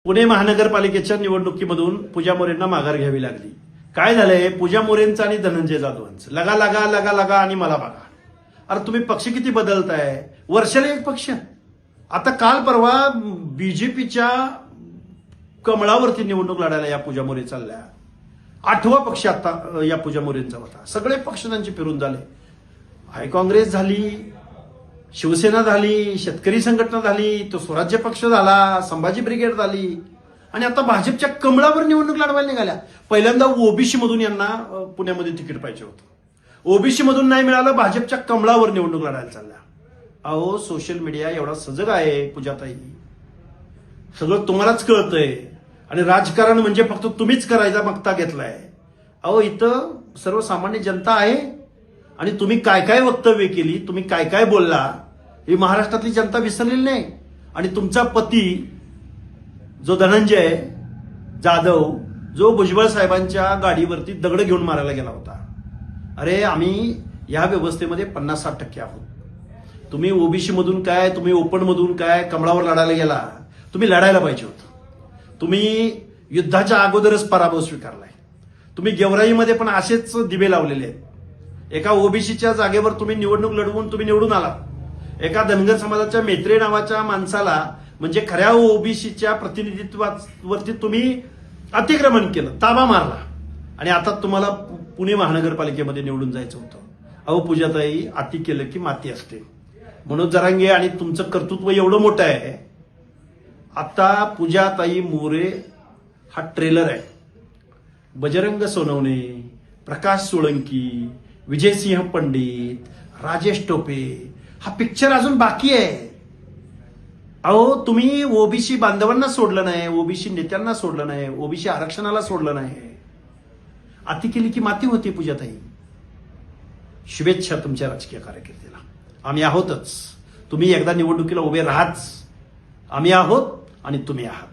पुणे महानगरपालिकेच्या निवडणुकीमधून पूजा मोरेंना माघार घ्यावी लागली. काय झालंय, पूजा मोरेंचं आणि धनंजय जाधवांचं लगा लगा लगा लगा आणि मला बघा. अरे तुम्ही पक्ष किती बदलताय, वर्षाला एक पक्ष. आता काल परवा बीजेपीच्या कमळावरती निवडणूक लढायला या पूजा मोरे चालल्या. 8वा पक्ष आता या पूजा मोरेंचा होता. सगळे पक्ष त्यांचे फिरून झाले. हाय काँग्रेस झाली, शिवसेना झाली, शेतकरी संघटना झाली, तो स्वराज्य पक्ष झाला, संभाजी ब्रिगेड झाली आणि आता भाजपच्या कमळावर निवडणूक लढवायला निघाल्या. पहिल्यांदा ओबीसी मधून यांना पुण्यामध्ये तिकीट पाहिजे होतं. ओबीसी मधून नाही मिळालं, भाजपच्या कमळावर निवडणूक लढायला चालल्या. अहो सोशल मीडिया एवढा सजग आहे पूजाताई, सगळं तुम्हालाच कळतंय आणि राजकारण म्हणजे फक्त तुम्हीच करायचा मक्ता घेतलाय. अहो इथं सर्वसामान्य जनता आहे आणि तुम्ही काय काय वक्तव्य केली, तुम्ही काय काय बोलला ही महाराष्ट्रातली जनता विसरलेली नाही. आणि तुमचा पती जो धनंजय जाधव, जो भुजबळ साहेबांच्या गाडीवरती दगड घेऊन मारायला गेला होता. अरे आम्ही या व्यवस्थेमध्ये 50-60% आहोत. तुम्ही ओबीसी मधून काय, तुम्ही ओपन मधून काय, कमळावर लढायला गेला. तुम्ही लढायला पाहिजे होतं. तुम्ही युद्धाच्या अगोदरच पराभव स्वीकारलाय. तुम्ही गेवराईमध्ये पण असेच दिवे लावलेले आहेत. एका ओबीसीच्या जागेवर तुम्ही निवडणूक लढवून तुम्ही निवडून आला. एका धनगर समाजाच्या मेत्रे नावाच्या माणसाला, म्हणजे खऱ्या ओबीसीच्या प्रतिनिधित्वावरती तुम्ही अतिक्रमण केलं, ताबा मारला आणि आता तुम्हाला पुणे महानगरपालिकेमध्ये निवडून जायचं होतं. अहो पूजाताई, अति केलं की माती असते. मनोज जरांगे आणि तुमचं कर्तृत्व एवढं मोठं आहे. आता पूजाताई मोरे हा ट्रेलर आहे. बजरंग सोनवणे, प्रकाश सोळंकी, विजयसिंह पंडित, राजेश टोपे हा पिक्चर अजून बाकी आहे. अहो तुम्ही ओबीसी बांधवांना सोडलं नाही, ओबीसी नेत्यांना सोडलं नाही, ओबीसी आरक्षणाला सोडलं नाही. अति केली की माती होती पूजाताई. शुभेच्छा तुमच्या राजकीय कारकिर्दीला. आम्ही आहोतच. तुम्ही एकदा निवडणुकीला उभे राहाच. आम्ही आहोत आणि तुम्ही आहात.